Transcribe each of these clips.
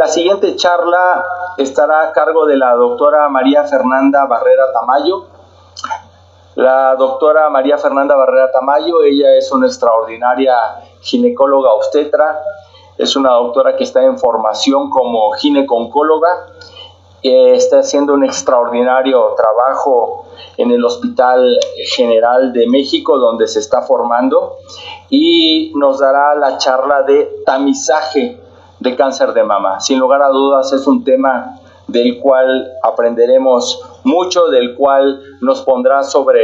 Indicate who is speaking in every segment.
Speaker 1: La siguiente charla estará a cargo de la doctora María Fernanda Barrera Tamayo. La doctora María Fernanda Barrera Tamayo, ella es una extraordinaria ginecóloga obstetra, es una doctora que está en formación como gineco-oncóloga, está haciendo un extraordinario trabajo en el Hospital General de México, donde se está formando, y nos dará la charla de tamizaje de cáncer de mama. Sin lugar a dudas es un tema del cual aprenderemos mucho, del cual nos pondrá sobre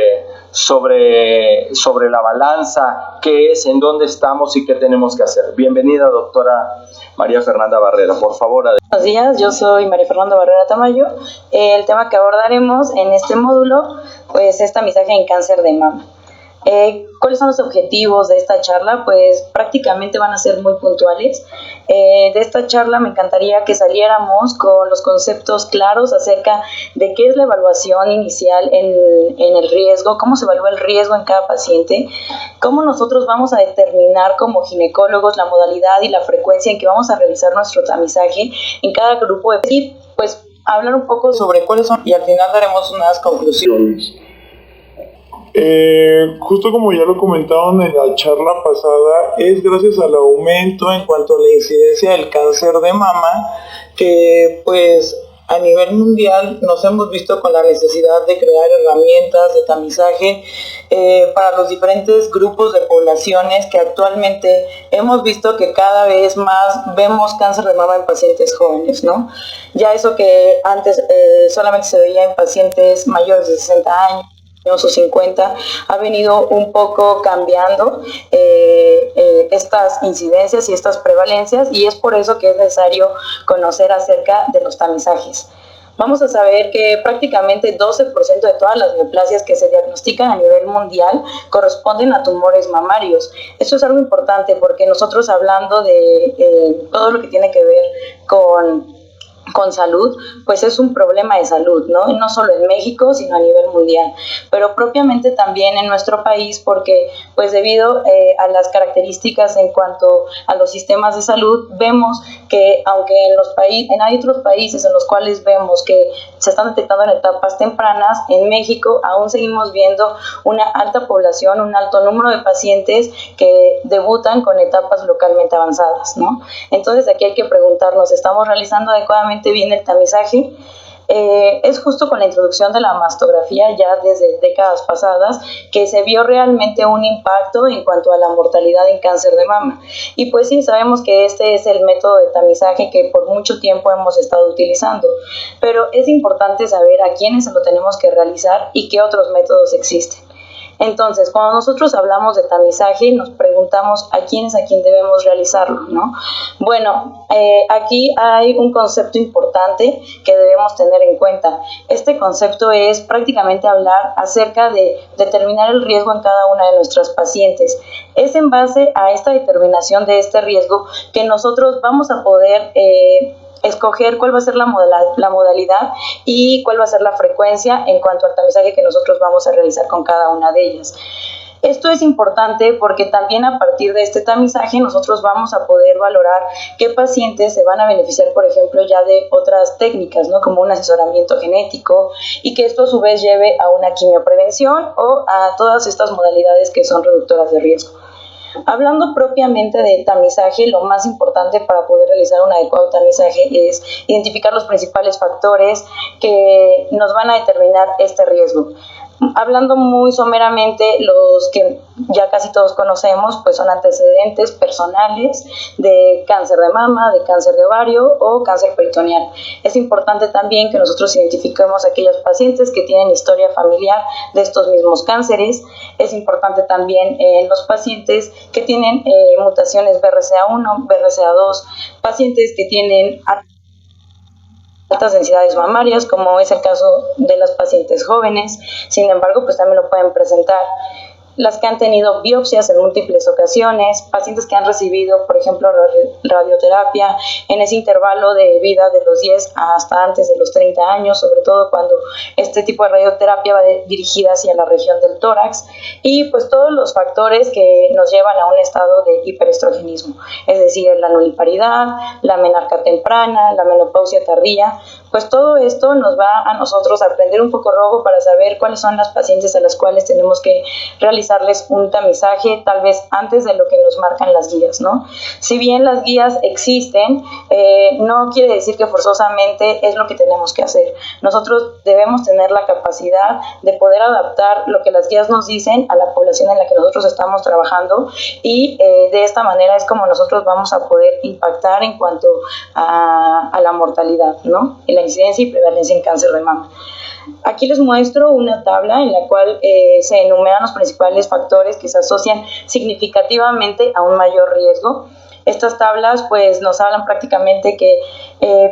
Speaker 1: la balanza qué es, en dónde estamos y qué tenemos que hacer. Bienvenida, doctora María Fernanda Barrera, por favor.
Speaker 2: Buenos días, yo soy María Fernanda Barrera Tamayo. El tema que abordaremos en este módulo pues, es tamizaje en cáncer de mama. ¿Cuáles son los objetivos de esta charla? Pues prácticamente van a ser muy puntuales. De esta charla me encantaría que saliéramos con los conceptos claros acerca de qué es la evaluación inicial en el riesgo, cómo se evalúa el riesgo en cada paciente, cómo nosotros vamos a determinar como ginecólogos la modalidad y la frecuencia en que vamos a realizar nuestro tamizaje en cada grupo y pues hablar un poco sobre cuáles son y al final daremos unas conclusiones.
Speaker 3: Justo como ya lo comentaron en la charla pasada, es gracias al aumento en cuanto a la incidencia del cáncer de mama que pues a nivel mundial nos hemos visto con la necesidad de crear herramientas de tamizaje para los diferentes grupos de poblaciones que actualmente hemos visto que cada vez más vemos cáncer de mama en pacientes jóvenes, ¿no? Ya eso que antes solamente se veía en pacientes mayores de 60 años, o 50, ha venido un poco cambiando estas incidencias y estas prevalencias, y es por eso que es necesario conocer acerca de los tamizajes. Vamos a saber que prácticamente 12% de todas las neoplasias que se diagnostican a nivel mundial corresponden a tumores mamarios. Esto es algo importante porque nosotros hablando de todo lo que tiene que ver con salud, pues es un problema de salud, ¿no? No solo en México, sino a nivel mundial, pero propiamente también en nuestro país, porque pues debido a las características en cuanto a los sistemas de salud, vemos que aunque hay otros países en los cuales vemos que se están detectando en etapas tempranas, en México aún seguimos viendo una alta población, un alto número de pacientes que debutan con etapas localmente avanzadas, ¿no? Entonces aquí hay que preguntarnos, ¿estamos realizando adecuadamente bien el tamizaje? Es justo con la introducción de la mastografía ya desde décadas pasadas que se vio realmente un impacto en cuanto a la mortalidad en cáncer de mama. Y pues sí, sabemos que este es el método de tamizaje que por mucho tiempo hemos estado utilizando, pero es importante saber a quiénes se lo tenemos que realizar y qué otros métodos existen. Entonces, cuando nosotros hablamos de tamizaje, nos preguntamos a quién debemos realizarlo, ¿no? Bueno, aquí hay un concepto importante que debemos tener en cuenta. Este concepto es prácticamente hablar acerca de determinar el riesgo en cada una de nuestras pacientes. Es en base a esta determinación de este riesgo que nosotros vamos a poder escoger cuál va a ser la modalidad y cuál va a ser la frecuencia en cuanto al tamizaje que nosotros vamos a realizar con cada una de ellas. Esto es importante porque también a partir de este tamizaje nosotros vamos a poder valorar qué pacientes se van a beneficiar, por ejemplo, ya de otras técnicas, ¿no? Como un asesoramiento genético, y que esto a su vez lleve a una quimioprevención o a todas estas modalidades que son reductoras de riesgo. Hablando propiamente de tamizaje, lo más importante para poder realizar un adecuado tamizaje es identificar los principales factores que nos van a determinar este riesgo. Hablando muy someramente, los que ya casi todos conocemos, pues son antecedentes personales de cáncer de mama, de cáncer de ovario o cáncer peritoneal. Es importante también que nosotros identifiquemos a aquellos pacientes que tienen historia familiar de estos mismos cánceres. Es importante también los pacientes que tienen mutaciones BRCA1, BRCA2, pacientes que tienen altas densidades mamarias, como es el caso de las pacientes jóvenes. Sin embargo, pues también lo pueden presentar.
Speaker 2: las que han tenido biopsias en múltiples ocasiones, pacientes que han recibido, por ejemplo, radioterapia en ese intervalo de vida de los 10 hasta antes de los 30 años, sobre todo cuando este tipo de radioterapia va dirigida hacia la región del tórax, y pues todos los factores que nos llevan a un estado de hiperestrogenismo, es decir, la nulliparidad, la menarca temprana, la menopausia tardía. Pues todo esto nos va a nosotros a prender un foco rojo para saber cuáles son las pacientes a las cuales tenemos que realizarles un tamizaje, tal vez antes de lo que nos marcan las guías, ¿no? Si bien las guías existen, no quiere decir que forzosamente es lo que tenemos que hacer. Nosotros debemos tener la capacidad de poder adaptar lo que las guías nos dicen a la población en la que nosotros estamos trabajando, y de esta manera es como nosotros vamos a poder impactar en cuanto a la mortalidad, ¿no? En la incidencia y prevalencia en cáncer de mama. Aquí les muestro una tabla en la cual se enumeran los principales factores que se asocian significativamente a un mayor riesgo. Estas tablas pues nos hablan prácticamente que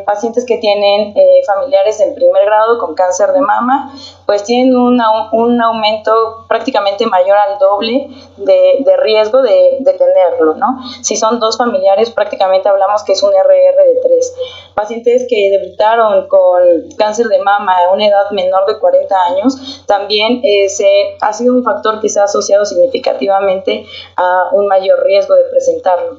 Speaker 2: pacientes que tienen familiares en primer grado con cáncer de mama pues tienen un aumento prácticamente mayor al doble de riesgo de tenerlo, ¿no? Si son 2 familiares, prácticamente hablamos que es un RR de 3. Pacientes que debutaron con cáncer de mama a una edad menor de 40 años, también ha sido un factor que se ha asociado significativamente a un mayor riesgo de presentarlo.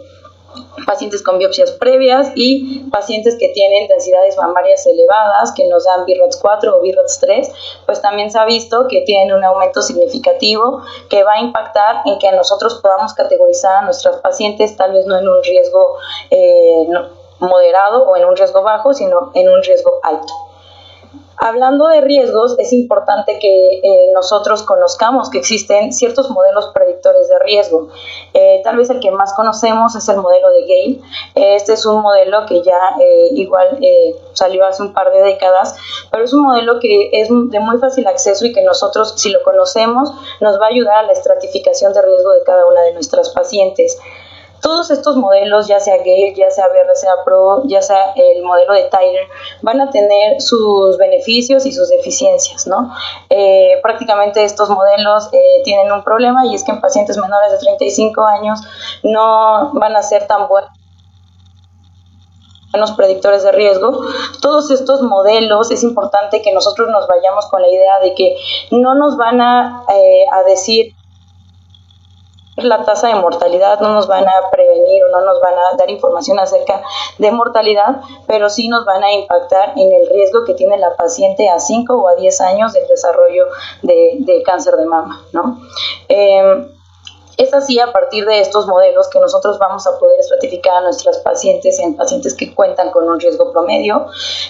Speaker 2: Pacientes con biopsias previas y pacientes que tienen densidades mamarias elevadas, que nos dan BRAF 4 o BRAF 3, pues también se ha visto que tienen un aumento significativo que va a impactar en que nosotros podamos categorizar a nuestras pacientes tal vez no en un riesgo moderado o en un riesgo bajo, sino en un riesgo alto. Hablando de riesgos, es importante que nosotros conozcamos que existen ciertos modelos predictores de riesgo. Tal vez el que más conocemos es el modelo de Gale. Este es un modelo que ya salió hace un par de décadas, pero es un modelo que es de muy fácil acceso y que nosotros, si lo conocemos, nos va a ayudar a la estratificación de riesgo de cada una de nuestras pacientes. Todos estos modelos, ya sea Gale, ya sea BRCA Pro, ya sea el modelo de Tyler, van a tener sus beneficios y sus deficiencias, ¿no? Prácticamente estos modelos tienen un problema, y es que en pacientes menores de 35 años no van a ser tan buenos predictores de riesgo. Todos estos modelos es importante que nosotros nos vayamos con la idea de que no nos van a decir la tasa de mortalidad, no nos van a prevenir o no nos van a dar información acerca de mortalidad, pero sí nos van a impactar en el riesgo que tiene la paciente a 5 o a 10 años del desarrollo de cáncer de mama, ¿no? Es así, a partir de estos modelos, que nosotros vamos a poder estratificar a nuestras pacientes en pacientes que cuentan con un riesgo promedio,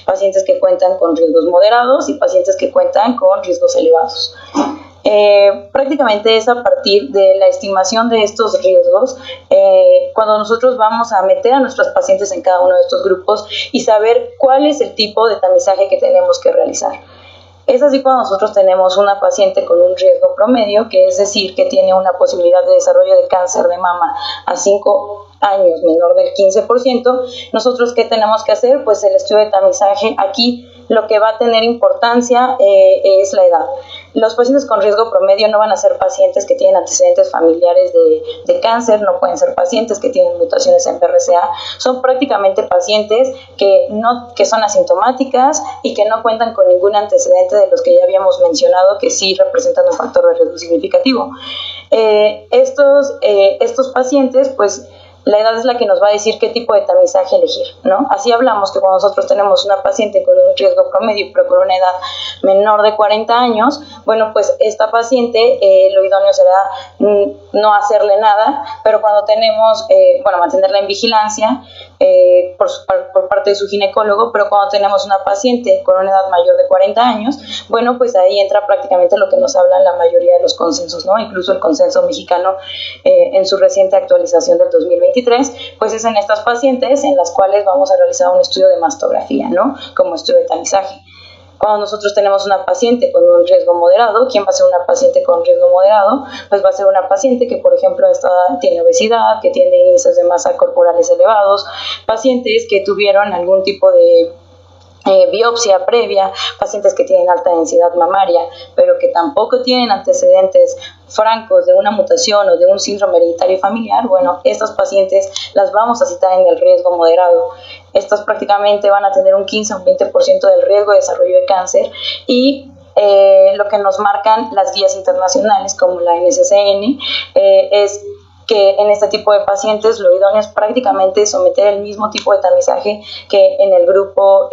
Speaker 2: pacientes que cuentan con riesgos moderados y pacientes que cuentan con riesgos elevados. Prácticamente es a partir de la estimación de estos riesgos cuando nosotros vamos a meter a nuestras pacientes en cada uno de estos grupos y saber cuál es el tipo de tamizaje que tenemos que realizar. Es así cuando nosotros tenemos una paciente con un riesgo promedio, que es decir, que tiene una posibilidad de desarrollo de cáncer de mama a 5 años menor del 15%, nosotros ¿qué tenemos que hacer? Pues el estudio de tamizaje. Aquí lo que va a tener importancia es la edad. Los pacientes con riesgo promedio no van a ser pacientes que tienen antecedentes familiares de cáncer, no pueden ser pacientes que tienen mutaciones en BRCA, son prácticamente pacientes que son asintomáticas y que no cuentan con ningún antecedente de los que ya habíamos mencionado que sí representan un factor de riesgo significativo. Estos pacientes, pues, la edad es la que nos va a decir qué tipo de tamizaje elegir, ¿no? Así hablamos que cuando nosotros tenemos una paciente con un riesgo promedio, pero con una edad menor de 40 años, bueno, pues esta paciente lo idóneo será no hacerle nada, pero cuando tenemos, mantenerla en vigilancia por parte de su ginecólogo, pero cuando tenemos una paciente con una edad mayor de 40 años, bueno, pues ahí entra prácticamente lo que nos hablan la mayoría de los consensos, ¿no? Incluso el consenso mexicano en su reciente actualización del 2023, pues es en estas pacientes en las cuales vamos a realizar un estudio de mastografía, ¿no? Como estudio de tamizaje. Cuando nosotros tenemos una paciente con un riesgo moderado, ¿quién va a ser una paciente con riesgo moderado? Pues va a ser una paciente que, por ejemplo, tiene obesidad, que tiene índices de masa corporales elevados, pacientes que tuvieron algún tipo de biopsia previa, pacientes que tienen alta densidad mamaria, pero que tampoco tienen antecedentes francos de una mutación o de un síndrome hereditario familiar, bueno, estas pacientes las vamos a citar en el riesgo moderado. Estas prácticamente van a tener un 15 o un 20% del riesgo de desarrollo de cáncer y lo que nos marcan las guías internacionales como la NCCN es que en este tipo de pacientes lo idóneo es prácticamente someter el mismo tipo de tamizaje que en el grupo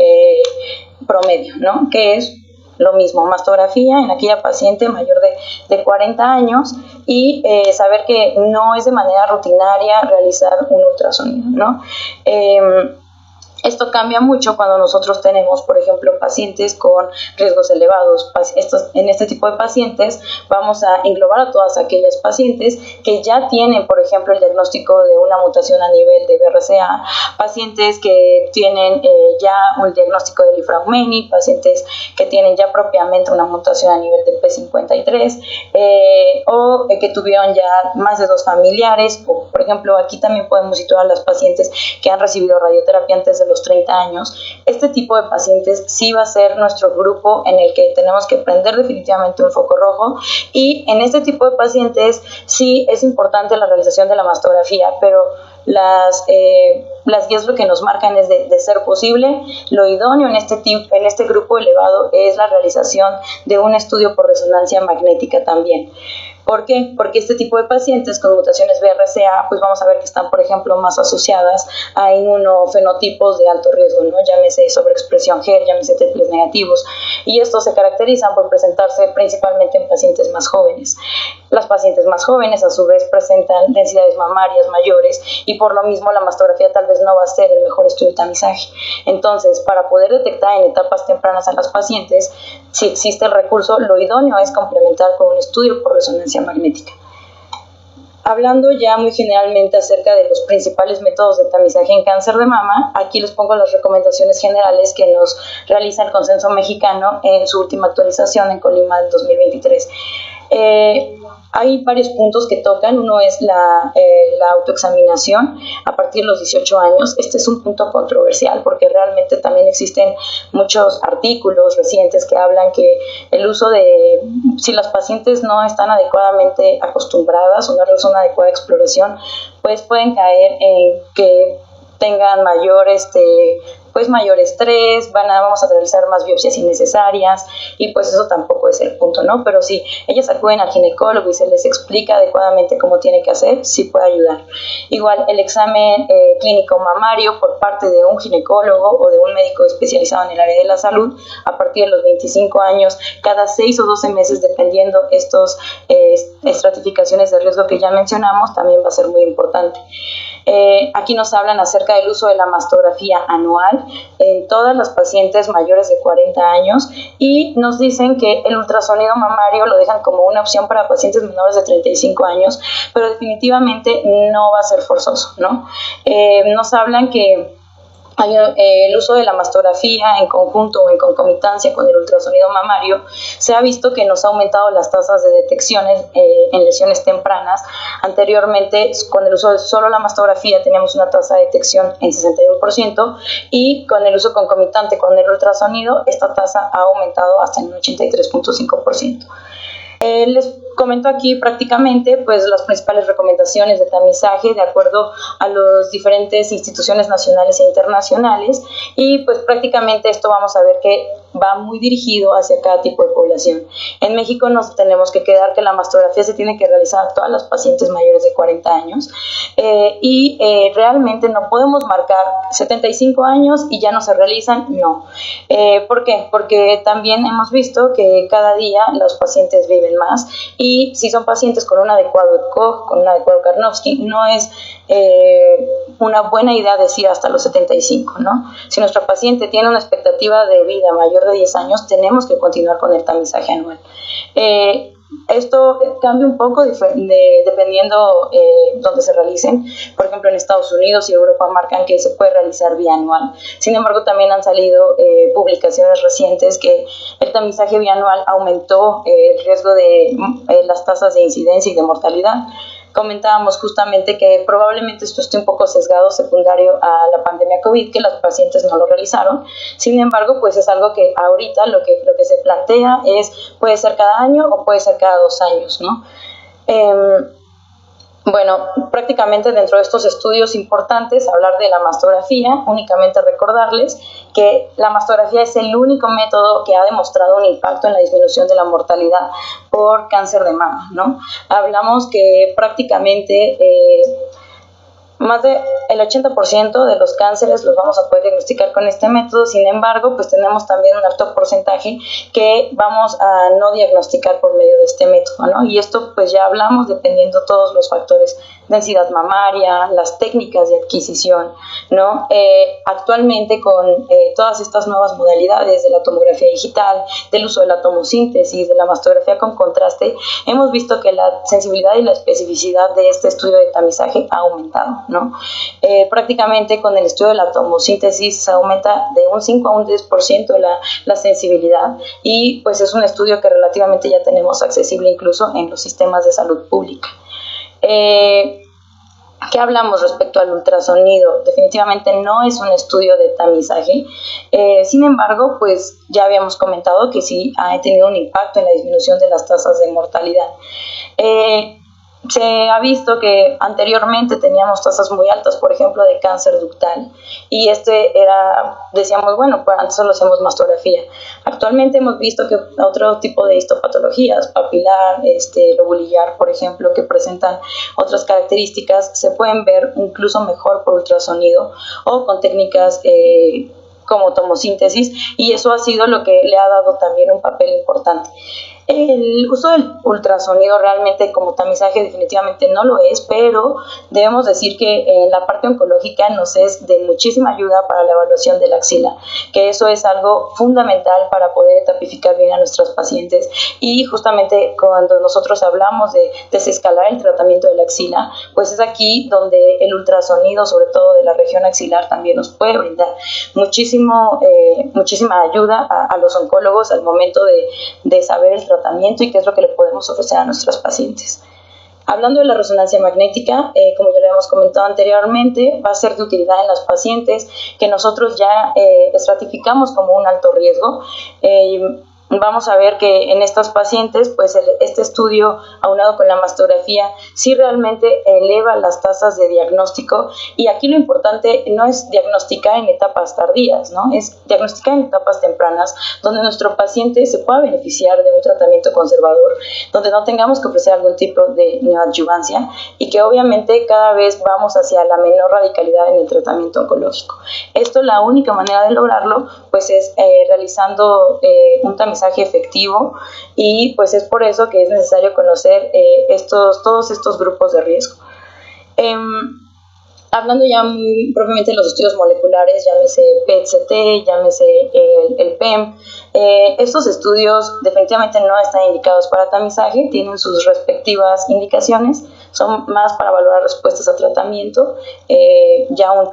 Speaker 2: promedio, ¿no? Que es lo mismo, mastografía en aquella paciente mayor de 40 años y saber que no es de manera rutinaria realizar un ultrasonido, ¿no? Esto cambia mucho cuando nosotros tenemos, por ejemplo, pacientes con riesgos elevados. En este tipo de pacientes vamos a englobar a todas aquellas pacientes que ya tienen, por ejemplo, el diagnóstico de una mutación a nivel de BRCA, pacientes que tienen ya un diagnóstico de Lifraumeni, pacientes que tienen ya propiamente una mutación a nivel del P53 o que tuvieron ya más de 2 familiares. O, por ejemplo, aquí también podemos situar a las pacientes que han recibido radioterapia antes de los 30 años. Este tipo de pacientes sí va a ser nuestro grupo en el que tenemos que prender definitivamente un foco rojo, y en este tipo de pacientes sí es importante la realización de la mastografía, pero las guías lo que nos marcan es de ser posible, lo idóneo en este grupo elevado es la realización de un estudio por resonancia magnética también. ¿Por qué? Porque este tipo de pacientes con mutaciones BRCA, pues vamos a ver que están, por ejemplo, más asociadas a inmunofenotipos de alto riesgo, ¿no? Llámese sobreexpresión GER, llámese triples negativos, y estos se caracterizan por presentarse principalmente en pacientes más jóvenes. Las pacientes más jóvenes, a su vez, presentan densidades mamarias mayores y por lo mismo la mastografía tal vez no va a ser el mejor estudio de tamizaje. Entonces, para poder detectar en etapas tempranas a las pacientes, si existe el recurso, lo idóneo es complementar con un estudio por resonancia magnética. Hablando ya muy generalmente acerca de los principales métodos de tamizaje en cáncer de mama, aquí les pongo las recomendaciones generales que nos realiza el Consenso Mexicano en su última actualización en Colima en 2023. Hay varios puntos que tocan. Uno es la autoexaminación a partir de los 18 años. Este es un punto controversial porque realmente también existen muchos artículos recientes que hablan que el uso si las pacientes no están adecuadamente acostumbradas o no realizan una adecuada exploración, pues pueden caer en que tengan mayor estrés, vamos a realizar más biopsias innecesarias y pues eso tampoco es el punto, ¿no? Pero si ellas acuden al ginecólogo y se les explica adecuadamente cómo tiene que hacer, sí puede ayudar. Igual el examen clínico mamario por parte de un ginecólogo o de un médico especializado en el área de la salud a partir de los 25 años, cada 6 o 12 meses, dependiendo estos estratificaciones de riesgo que ya mencionamos, también va a ser muy importante. Aquí nos hablan acerca del uso de la mastografía anual en todas las pacientes mayores de 40 años y nos dicen que el ultrasonido mamario lo dejan como una opción para pacientes menores de 35 años, pero definitivamente no va a ser forzoso, ¿no? Nos hablan que el uso de la mastografía en conjunto o en concomitancia con el ultrasonido mamario se ha visto que nos ha aumentado las tasas de detecciones en lesiones tempranas. Anteriormente, con el uso de solo la mastografía teníamos una tasa de detección en 61% y con el uso concomitante con el ultrasonido esta tasa ha aumentado hasta en un 83.5%. Les comento aquí prácticamente pues las principales recomendaciones de tamizaje de acuerdo a las diferentes instituciones nacionales e internacionales, y pues prácticamente esto vamos a ver que va muy dirigido hacia cada tipo de población. En México nos tenemos que quedar que la mastografía se tiene que realizar a todas las pacientes mayores de 40 años y realmente no podemos marcar 75 años y ya no se realizan, no. ¿Por qué? Porque también hemos visto que cada día los pacientes viven más y si son pacientes con un adecuado ECOG, con un adecuado Karnofsky, no es una buena idea decir hasta los 75, ¿no? Si nuestra paciente tiene una expectativa de vida mayor de 10 años, tenemos que continuar con el tamizaje anual. Esto cambia un poco dependiendo dónde se realicen. Por ejemplo, en Estados Unidos y Europa marcan que se puede realizar bianual. Sin embargo, también han salido publicaciones recientes que el tamizaje bianual aumentó el riesgo de las tasas de incidencia y de mortalidad. comentábamos justamente que probablemente esto esté un poco sesgado secundario a la pandemia COVID, que las pacientes no lo realizaron. Sin embargo, pues es algo que ahorita lo que se plantea es, puede ser cada año o puede ser cada 2 años, ¿no? Bueno, prácticamente dentro de estos estudios importantes, hablar de la mastografía, únicamente recordarles que la mastografía es el único método que ha demostrado un impacto en la disminución de la mortalidad por cáncer de mama, ¿no? Hablamos que prácticamente más del 80% de los cánceres los vamos a poder diagnosticar con este método. Sin embargo, pues tenemos también un alto porcentaje que vamos a no diagnosticar por medio de este método, ¿no? Y esto pues ya hablamos dependiendo todos los factores, densidad mamaria, las técnicas de adquisición, ¿no? Actualmente con todas estas nuevas modalidades de la tomografía digital, del uso de la tomosíntesis, de la mastografía con contraste, hemos visto que la sensibilidad y la especificidad de este estudio de tamizaje ha aumentado, ¿no? Prácticamente con el estudio de la tomosíntesis se aumenta de un 5 a un 10% la sensibilidad, y pues es un estudio que relativamente ya tenemos accesible incluso en los sistemas de salud pública. ¿Qué hablamos respecto al ultrasonido? Definitivamente no es un estudio de tamizaje, sin embargo, pues ya habíamos comentado que sí ha tenido un impacto en la disminución de las tasas de mortalidad. Se ha visto que anteriormente teníamos tasas muy altas, por ejemplo, de cáncer ductal, y decíamos, bueno, pues antes solo hacemos mastografía. Actualmente hemos visto que otro tipo de histopatologías, papilar, lobulillar, por ejemplo, que presentan otras características, se pueden ver incluso mejor por ultrasonido o con técnicas como tomosíntesis, y eso ha sido lo que le ha dado también un papel importante. El uso del ultrasonido realmente como tamizaje definitivamente no lo es, pero debemos decir que en la parte oncológica nos es de muchísima ayuda para la evaluación de la axila, que eso es algo fundamental para poder etapificar bien a nuestros pacientes, y justamente cuando nosotros hablamos de desescalar el tratamiento de la axila, pues es aquí donde el ultrasonido, sobre todo de la región axilar, también nos puede brindar muchísima ayuda a los oncólogos al momento de saber el tratamiento y qué es lo que le podemos ofrecer a nuestros pacientes. Hablando de la resonancia magnética, como ya lo habíamos comentado anteriormente, va a ser de utilidad en las pacientes que nosotros ya estratificamos como un alto riesgo. Vamos a ver que en estas pacientes, pues este estudio aunado con la mastografía sí realmente eleva las tasas de diagnóstico, y aquí lo importante no es diagnosticar en etapas tardías, ¿no? Es diagnosticar en etapas tempranas, donde nuestro paciente se pueda beneficiar de un tratamiento conservador, donde no tengamos que ofrecer algún tipo de neoadyuvancia, y que obviamente cada vez vamos hacia la menor radicalidad en el tratamiento oncológico. Esto, la única manera de lograrlo pues es realizando un tamizaje efectivo, y pues es por eso que es necesario conocer todos estos grupos de riesgo. Hablando ya muy propiamente de los estudios moleculares, llámese PET-CT, llámese el PEM, estos estudios definitivamente no están indicados para tamizaje, tienen sus respectivas indicaciones, son más para valorar respuestas a tratamiento,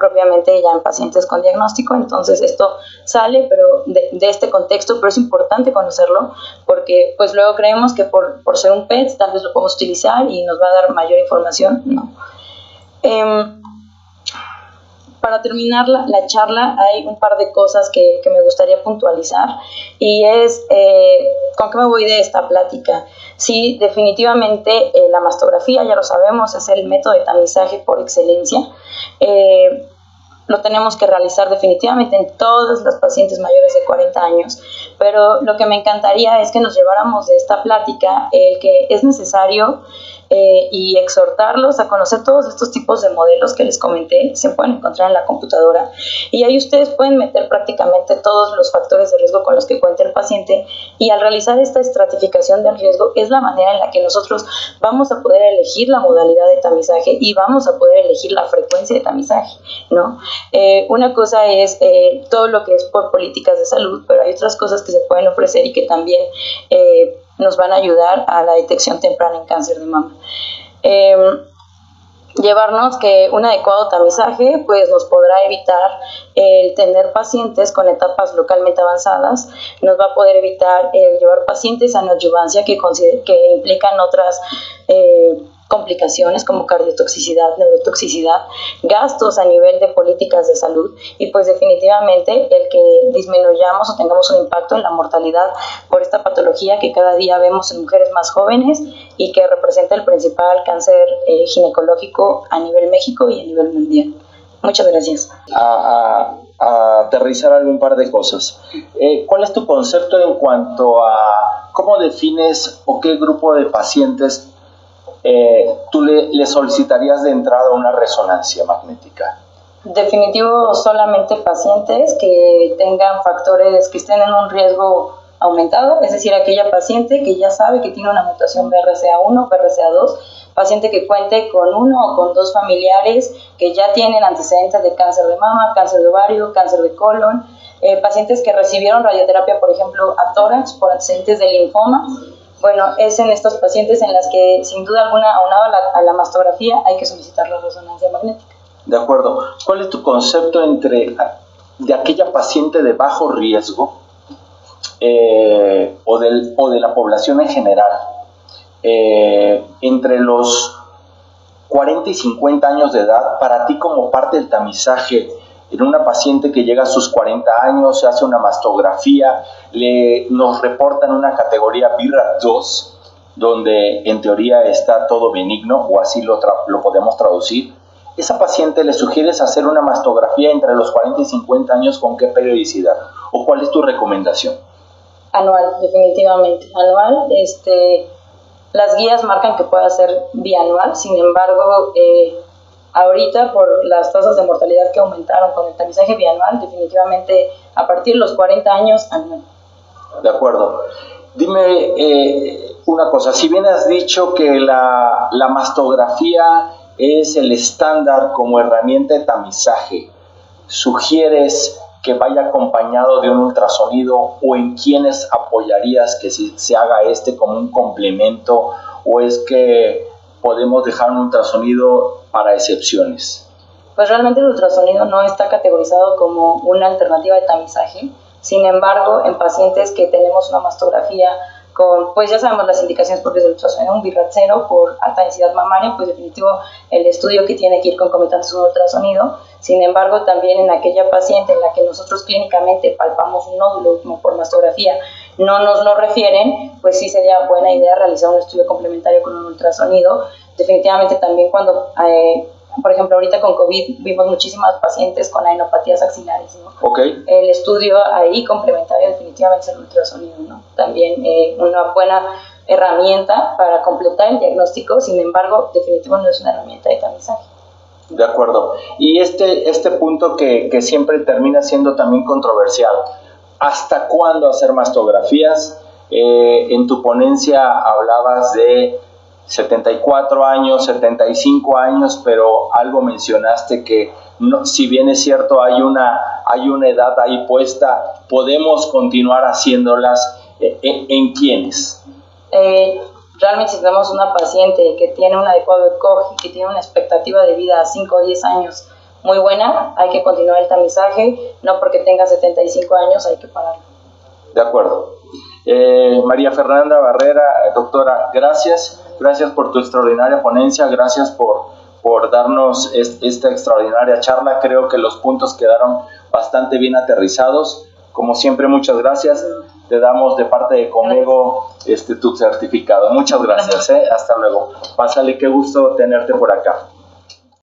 Speaker 2: propiamente ya en pacientes con diagnóstico. Entonces esto sale pero de este contexto, pero es importante conocerlo porque pues luego creemos que por ser un PET tal vez lo podemos utilizar y nos va a dar mayor información. No. Para terminar la charla, hay un par de cosas que me gustaría puntualizar, y es ¿con qué me voy de esta plática? Sí, definitivamente la mastografía, ya lo sabemos, es el método de tamizaje por excelencia. Lo tenemos que realizar definitivamente en todas las pacientes mayores de 40 años, pero lo que me encantaría es que nos lleváramos de esta plática el que es necesario y exhortarlos a conocer todos estos tipos de modelos que les comenté. Se pueden encontrar en la computadora, y ahí ustedes pueden meter prácticamente todos los factores de riesgo con los que cuenta el paciente, y al realizar esta estratificación del riesgo es la manera en la que nosotros vamos a poder elegir la modalidad de tamizaje y vamos a poder elegir la frecuencia de tamizaje, ¿no? Una cosa es todo lo que es por políticas de salud, pero hay otras cosas que se pueden ofrecer y que también nos van a ayudar a la detección temprana en cáncer de mama. Llevarnos que un adecuado tamizaje pues nos podrá evitar el tener pacientes con etapas localmente avanzadas, nos va a poder evitar el llevar pacientes a neoadyuvancia que implican otras complicaciones como cardiotoxicidad, neurotoxicidad, gastos a nivel de políticas de salud y pues definitivamente el que disminuyamos o tengamos un impacto en la mortalidad por esta patología que cada día vemos en mujeres más jóvenes y que representa el principal cáncer ginecológico a nivel México y a nivel mundial. Muchas gracias.
Speaker 1: A aterrizar algún par de cosas. ¿Cuál es tu concepto en cuanto a cómo defines o qué grupo de pacientes tú le solicitarías de entrada una resonancia magnética?
Speaker 2: Definitivo, solamente pacientes que tengan factores que estén en un riesgo aumentado, es decir, aquella paciente que ya sabe que tiene una mutación BRCA1, BRCA2, paciente que cuente con uno o con dos familiares que ya tienen antecedentes de cáncer de mama, cáncer de ovario, cáncer de colon, pacientes que recibieron radioterapia, por ejemplo, a tórax por antecedentes de linfoma. Bueno, es en estos pacientes en las que, sin duda alguna, aunado a la mastografía, hay que solicitar la resonancia magnética.
Speaker 1: De acuerdo. ¿Cuál es tu concepto de aquella paciente de bajo riesgo o de la población en general entre los 40 y 50 años de edad, para ti como parte del tamizaje en una paciente que llega a sus 40 años, se hace una mastografía, nos reportan una categoría BRCA2, donde en teoría está todo benigno, o así lo podemos traducir? Esa paciente le sugieres hacer una mastografía entre los 40 y 50 años, ¿con qué periodicidad? ¿O cuál es tu recomendación?
Speaker 2: Anual, definitivamente. Anual, las guías marcan que pueda ser bianual, sin embargo, ahorita por las tasas de mortalidad que aumentaron con el tamizaje bianual, definitivamente a partir de los 40 años, anual.
Speaker 1: De acuerdo. Dime una cosa, si bien has dicho que la mastografía es el estándar como herramienta de tamizaje, ¿sugieres que vaya acompañado de un ultrasonido, o en quiénes apoyarías que se haga como un complemento, o es que podemos dejar un ultrasonido para excepciones?
Speaker 2: Pues realmente el ultrasonido no está categorizado como una alternativa de tamizaje. Sin embargo, en pacientes que tenemos una mastografía pues ya sabemos las indicaciones propias del ultrasonido, un BRCA0 por alta densidad mamaria, pues definitivo el estudio que tiene que ir concomitante es un ultrasonido. Sin embargo, también en aquella paciente en la que nosotros clínicamente palpamos un nódulo como por mastografía, no nos lo refieren, pues sí sería buena idea realizar un estudio complementario con un ultrasonido. Definitivamente también cuando, por ejemplo, ahorita con COVID vimos muchísimas pacientes con adenopatías axilares, ¿no?
Speaker 1: Okay.
Speaker 2: El estudio ahí complementario definitivamente es el ultrasonido, ¿no? También una buena herramienta para completar el diagnóstico, sin embargo, definitivamente no es una herramienta de tamizaje.
Speaker 1: De acuerdo. Y este punto que siempre termina siendo también controversial, ¿hasta cuándo hacer mastografías? En tu ponencia hablabas de 74 años, 75 años, pero algo mencionaste que no, si bien es cierto hay una edad ahí puesta, ¿podemos continuar haciéndolas? ¿En quiénes?
Speaker 2: Realmente si tenemos una paciente que tiene un adecuado ECOG y que tiene una expectativa de vida a 5 o 10 años muy buena, hay que continuar el tamizaje, no porque tenga 75 años hay que pararlo.
Speaker 1: De acuerdo. María Fernanda Barrera, doctora, gracias por tu extraordinaria ponencia, gracias por darnos esta extraordinaria charla. Creo que los puntos quedaron bastante bien aterrizados. Como siempre, muchas gracias. Te damos de parte de Comego tu certificado. Muchas gracias. Hasta luego. Pásale, qué gusto tenerte por acá.